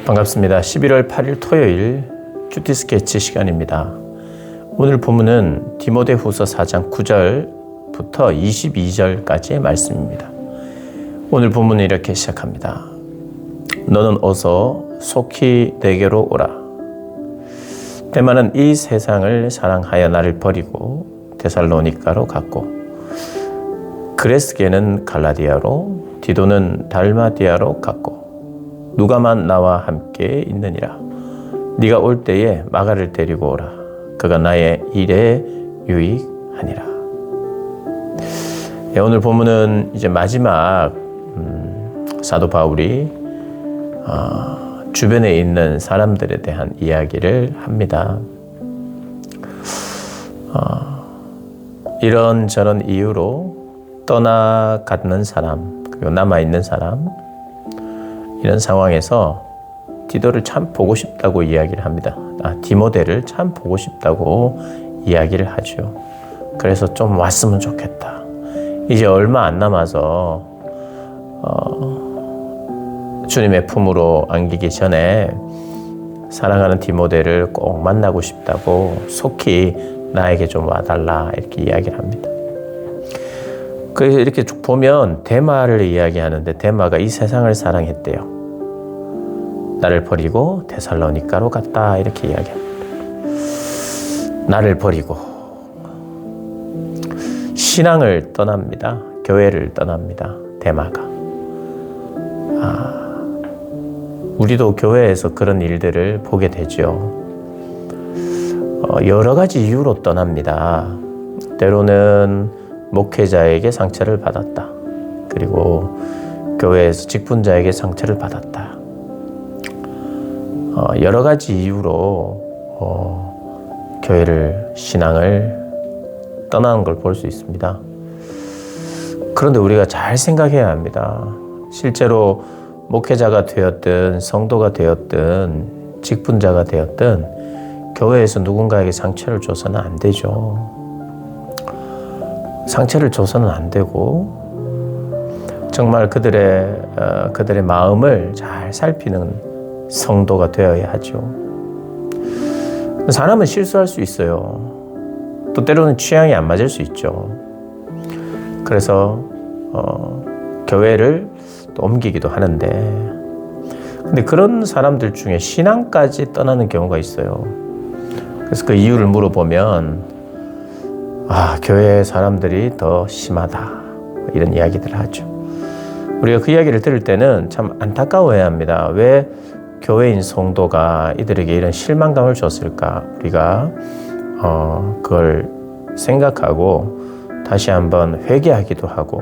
반갑습니다. 11월 8일 토요일 큐티 스케치 시간입니다. 오늘 본문은 디모데후서 4장 9절부터 22절까지의 말씀입니다. 오늘 본문은 이렇게 시작합니다. 너는 어서 속히 내게로 오라. 데마는 이 세상을 사랑하여 나를 버리고 데살로니가로 갔고, 그레스게는 갈라디아로, 디도는 달마디아로 갔고, 누가만 나와 함께 있느니라. 네가 올 때에 마가를 데리고 오라. 그가 나의 일에 유익하니라. 오늘 본문은 이제 마지막 사도 바울이 주변에 있는 사람들에 대한 이야기를 합니다. 이런저런 이유로 떠나가는 사람, 그리고 남아있는 사람, 이런 상황에서 디도를 참 보고 싶다고 이야기를 합니다. 디모데를 참 보고 싶다고 이야기를 하죠. 그래서 좀 왔으면 좋겠다. 이제 얼마 안 남아서 주님의 품으로 안기기 전에 사랑하는 디모데를 꼭 만나고 싶다고 속히 나에게 좀 와달라, 이렇게 이야기를 합니다. 그래서 이렇게 쭉 보면 데마를 이야기하는데, 데마가 이 세상을 사랑했대요. 나를 버리고 데살로니가로 갔다, 이렇게 이야기합니다. 나를 버리고 신앙을 떠납니다. 교회를 떠납니다. 데마가. 우리도 교회에서 그런 일들을 보게 되죠. 여러 가지 이유로 떠납니다. 때로는 목회자에게 상처를 받았다. 그리고 교회에서 직분자에게 상처를 받았다. 여러 가지 이유로 교회를, 신앙을 떠나는 걸 볼 수 있습니다. 그런데 우리가 잘 생각해야 합니다. 실제로 목회자가 되었든 성도가 되었든 직분자가 되었든 교회에서 누군가에게 상처를 줘서는 안 되죠. 상처를 줘서는 안 되고, 정말 그들의 마음을 잘 살피는 성도가 되어야 하죠. 사람은 실수할 수 있어요. 또 때로는 취향이 안 맞을 수 있죠. 그래서 교회를 또 옮기기도 하는데, 근데 그런 사람들 중에 신앙까지 떠나는 경우가 있어요. 그래서 그 이유를 물어보면 교회 사람들이 더 심하다, 이런 이야기들을 하죠. 우리가 그 이야기를 들을 때는 참 안타까워해야 합니다. 왜 교회인 성도가 이들에게 이런 실망감을 줬을까? 우리가 그걸 생각하고 다시 한번 회개하기도 하고,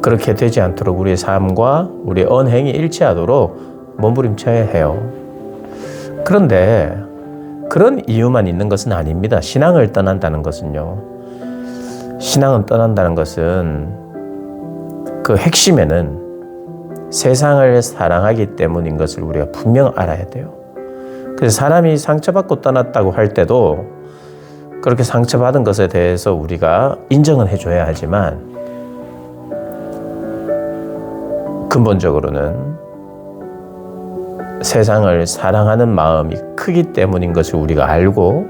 그렇게 되지 않도록 우리의 삶과 우리의 언행이 일치하도록 몸부림쳐야 해요. 그런데 그런 이유만 있는 것은 아닙니다. 신앙을 떠난다는 것은요. 신앙을 떠난다는 것은 그 핵심에는 세상을 사랑하기 때문인 것을 우리가 분명 알아야 돼요. 그래서 사람이 상처받고 떠났다고 할 때도 그렇게 상처받은 것에 대해서 우리가 인정은 해줘야 하지만, 근본적으로는 세상을 사랑하는 마음이 크기 때문인 것을 우리가 알고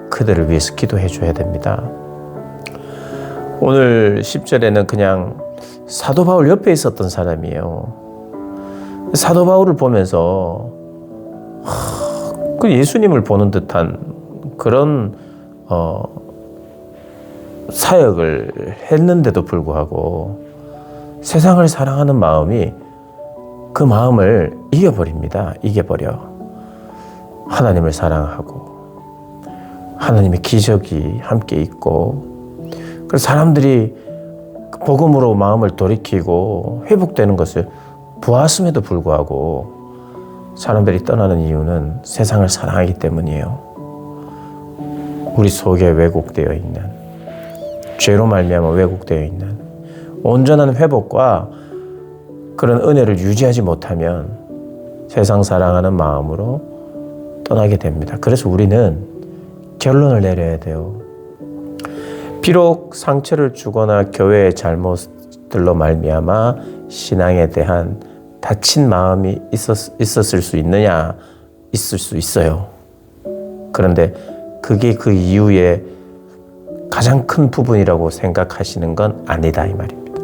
그들을 위해서 기도해줘야 됩니다. 오늘 10절에는 그냥 사도 바울 옆에 있었던 사람이에요. 사도 바울을 보면서 그 예수님을 보는 듯한 그런 사역을 했는데도 불구하고 세상을 사랑하는 마음이 그 마음을 이겨버립니다. 이겨버려. 하나님을 사랑하고 하나님의 기적이 함께 있고, 그래서 사람들이 복음으로 마음을 돌이키고 회복되는 것을 보았음에도 불구하고 사람들이 떠나는 이유는 세상을 사랑하기 때문이에요. 우리 속에 왜곡되어 있는, 죄로 말미암아 왜곡되어 있는 온전한 회복과 그런 은혜를 유지하지 못하면 세상 사랑하는 마음으로 떠나게 됩니다. 그래서 우리는 결론을 내려야 돼요. 비록 상처를 주거나 교회의 잘못들로 말미암아 신앙에 대한 다친 마음이 있었을 수 있느냐? 있을 수 있어요. 그런데 그게 그 이유의 가장 큰 부분이라고 생각하시는 건 아니다 이 말입니다.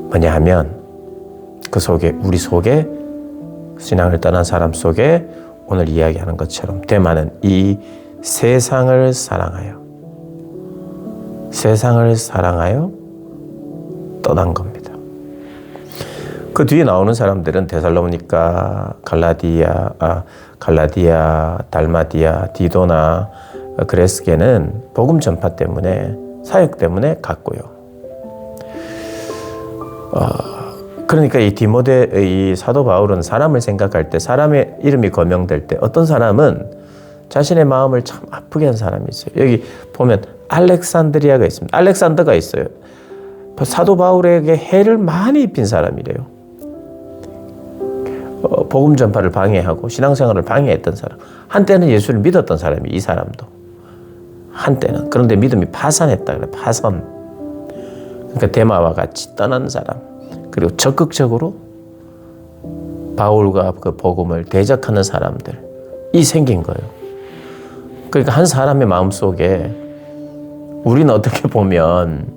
뭐냐 하면 그 속에 우리 속에 신앙을 떠난 사람 속에 오늘 이야기하는 것처럼 데마는 이 세상을 사랑하여 떠난 겁니다. 그 뒤에 나오는 사람들은 데살로니가, 갈라디아, 달마디아, 디도나, 그레스게는 복음 전파 때문에 사역 때문에 갔고요. 그러니까 이 사도 바울은 사람을 생각할 때 사람의 이름이 거명될 때 어떤 사람은 자신의 마음을 참 아프게 한 사람이 있어요. 여기 보면 알렉산드리아가 있습니다. 알렉산더가 있어요. 사도 바울에게 해를 많이 입힌 사람이래요. 복음 전파를 방해하고 신앙생활을 방해했던 사람. 한때는 예수를 믿었던 사람이 이 사람도. 한때는. 그런데 믿음이 파산했다 그래. 파선. 그러니까 데마와 같이 떠난 사람. 그리고 적극적으로 바울과 그 복음을 대적하는 사람들이 생긴 거예요. 그러니까 한 사람의 마음속에 우리는 어떻게 보면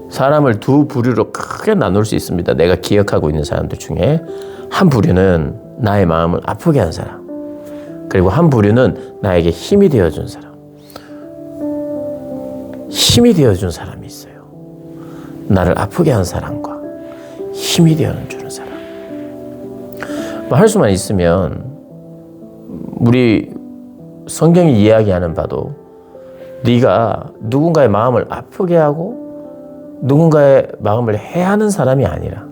사람을 두 부류로 크게 나눌 수 있습니다. 내가 기억하고 있는 사람들 중에 한 부류는 나의 마음을 아프게 한 사람, 그리고 한 부류는 나에게 힘이 되어준 사람. 힘이 되어준 사람이 있어요. 나를 아프게 한 사람과 힘이 되어주는 사람. 할 수만 있으면 우리 성경이 이야기하는 바도 네가 누군가의 마음을 아프게 하고 누군가의 마음을 해하는 사람이 아니라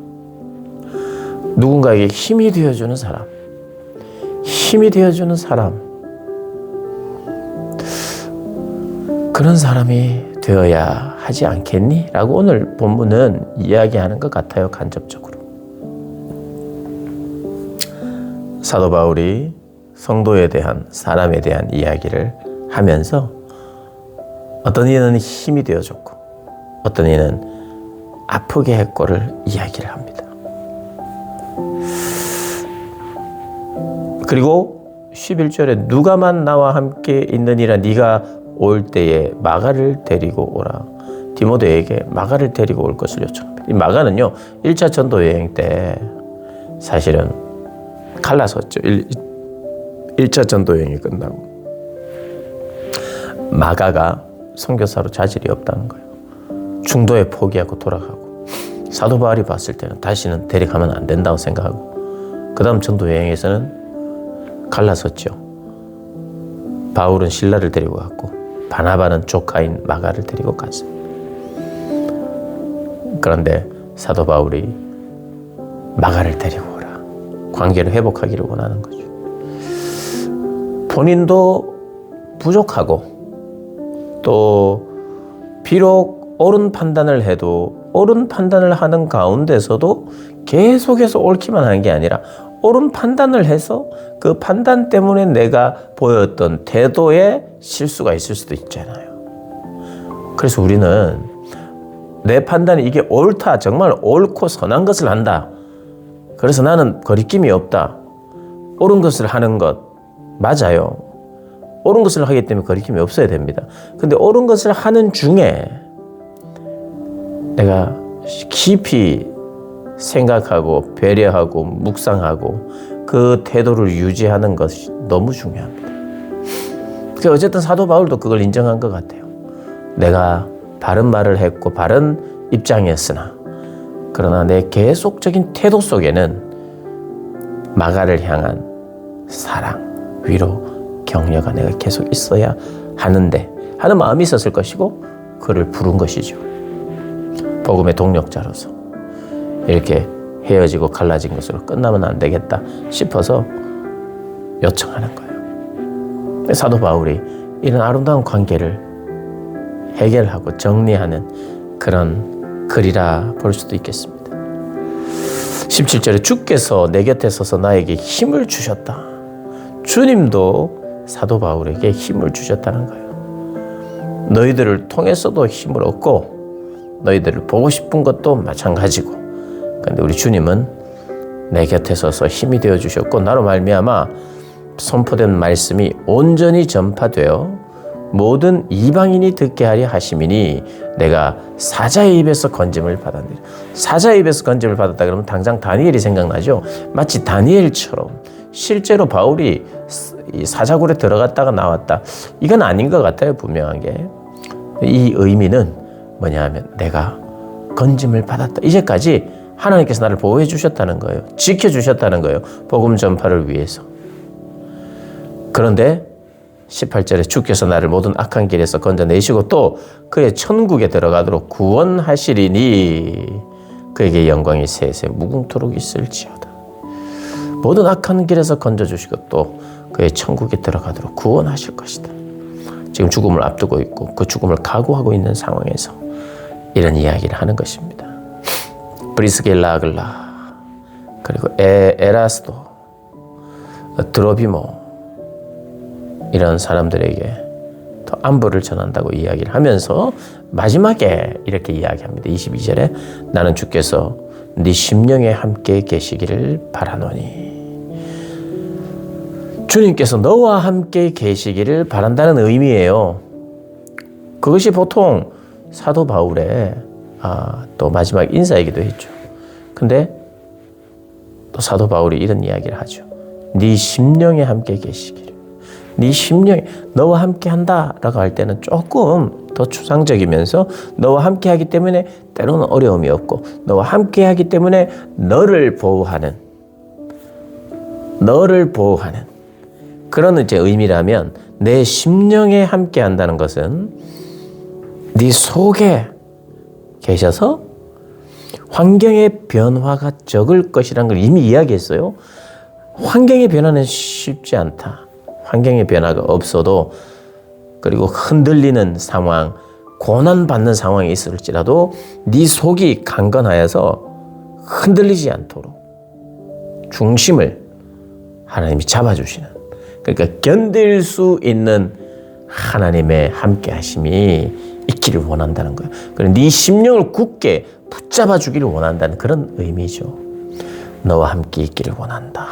누군가에게 힘이 되어주는 사람, 그런 사람이 되어야 하지 않겠니? 라고 오늘 본문은 이야기하는 것 같아요. 간접적으로. 사도 바울이 성도에 대한, 사람에 대한 이야기를 하면서 어떤 이는 힘이 되어줬고 어떤 이는 아프게 했고를 이야기를 합니다. 그리고 11절에 누가만 나와 함께 있느니라 네가 올 때에 마가를 데리고 오라. 디모데에게 마가를 데리고 올 것을 요청합니다. 이 마가는요 1차 전도 여행 때 사실은 갈라섰죠. 1차 전도 여행이 끝나고 마가가 선교사로 자질이 없다는 거예요. 중도에 포기하고 돌아가고 사도 바울이 봤을 때는 다시는 데려가면 안 된다고 생각하고 그 다음 전도 여행에서는 갈라섰죠. 바울은 실라를 데리고 갔고 바나바는 조카인 마가를 데리고 갔습니다. 그런데 사도 바울이 마가를 데리고 오라. 관계를 회복하기를 원하는 거죠. 본인도 부족하고 또 비록 옳은 판단을 해도 옳은 판단을 하는 가운데서도 계속해서 옳기만 하는 게 아니라 옳은 판단을 해서 그 판단 때문에 내가 보였던 태도에 실수가 있을 수도 있잖아요. 그래서 우리는 내 판단이 이게 옳다, 정말 옳고 선한 것을 한다. 그래서 나는 거리낌이 없다. 옳은 것을 하는 것 맞아요. 옳은 것을 하기 때문에 거리낌이 없어야 됩니다. 근데 옳은 것을 하는 중에 내가 깊이 생각하고 배려하고 묵상하고 그 태도를 유지하는 것이 너무 중요합니다. 그러니까 어쨌든 사도 바울도 그걸 인정한 것 같아요. 내가 바른 말을 했고 바른 입장이었으나 그러나 내 계속적인 태도 속에는 마가를 향한 사랑, 위로, 격려가 내가 계속 있어야 하는데 하는 마음이 있었을 것이고 그를 부른 것이죠. 복음의 동력자로서 이렇게 헤어지고 갈라진 것으로 끝나면 안 되겠다 싶어서 요청하는 거예요. 사도 바울이 이런 아름다운 관계를 해결하고 정리하는 그런 글이라 볼 수도 있겠습니다. 17절에 주께서 내 곁에 서서 나에게 힘을 주셨다. 주님도 사도 바울에게 힘을 주셨다는 거예요. 너희들을 통해서도 힘을 얻고 너희들을 보고 싶은 것도 마찬가지고 그런데 우리 주님은 내 곁에 서서 힘이 되어 주셨고 나로 말미암아 선포된 말씀이 온전히 전파되어 모든 이방인이 듣게 하려 하심이니 내가 사자의 입에서 건짐을 받았느니라. 사자의 입에서 건짐을 받았다 그러면 당장 다니엘이 생각나죠. 마치 다니엘처럼 실제로 바울이 이 사자굴에 들어갔다가 나왔다. 이건 아닌 것 같아요. 분명하게. 이 의미는 뭐냐 하면 내가 건짐을 받았다. 이제까지 하나님께서 나를 보호해 주셨다는 거예요. 지켜주셨다는 거예요. 복음 전파를 위해서. 그런데 18절에 주께서 나를 모든 악한 길에서 건져내시고 또 그의 천국에 들어가도록 구원하시리니 그에게 영광이 세세 무궁토록 있을지어다. 모든 악한 길에서 건져주시고 또 그의 천국에 들어가도록 구원하실 것이다. 지금 죽음을 앞두고 있고 그 죽음을 각오하고 있는 상황에서 이런 이야기를 하는 것입니다. 브리스길라 아글라 그리고 에라스도 드로비모 이런 사람들에게 더 안부를 전한다고 이야기를 하면서 마지막에 이렇게 이야기합니다. 22절에 나는 주께서 네 심령에 함께 계시기를 바라노니. 주님께서 너와 함께 계시기를 바란다는 의미예요. 그것이 보통 사도 바울의 또 마지막 인사이기도 했죠. 근데 또 사도 바울이 이런 이야기를 하죠. 네 심령에 함께 계시기를. 네 심령에 너와 함께 한다라고 할 때는 조금 더 추상적이면서 너와 함께 하기 때문에 때로는 어려움이 없고 너와 함께 하기 때문에 너를 보호하는 그런 이제 의미라면 내 심령에 함께 한다는 것은 네 속에 계셔서 환경의 변화가 적을 것이라는 걸 이미 이야기했어요. 환경의 변화는 쉽지 않다. 환경의 변화가 없어도 그리고 흔들리는 상황, 고난받는 상황이 있을지라도 네 속이 강건하여서 흔들리지 않도록 중심을 하나님이 잡아주시는 그러니까 견딜 수 있는 하나님의 함께 하심이 있기를 원한다는 거예요. 그리고 네 심령을 굳게 붙잡아 주기를 원한다는 그런 의미죠. 너와 함께 있기를 원한다.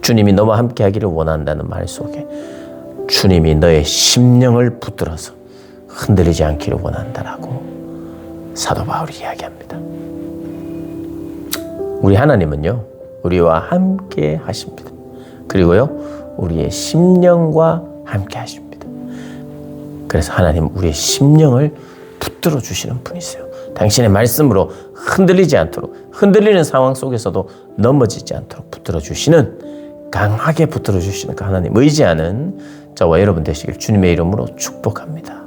주님이 너와 함께 하기를 원한다는 말 속에 주님이 너의 심령을 붙들어서 흔들리지 않기를 원한다라고 사도 바울이 이야기합니다. 우리 하나님은요, 우리와 함께 하십니다. 그리고요, 우리의 심령과 함께 하십니다. 그래서 하나님 우리의 심령을 붙들어 주시는 분이세요. 당신의 말씀으로 흔들리지 않도록, 흔들리는 상황 속에서도 넘어지지 않도록 붙들어 주시는, 강하게 붙들어 주시는 그 하나님 의지하는 저와 여러분 되시길 주님의 이름으로 축복합니다.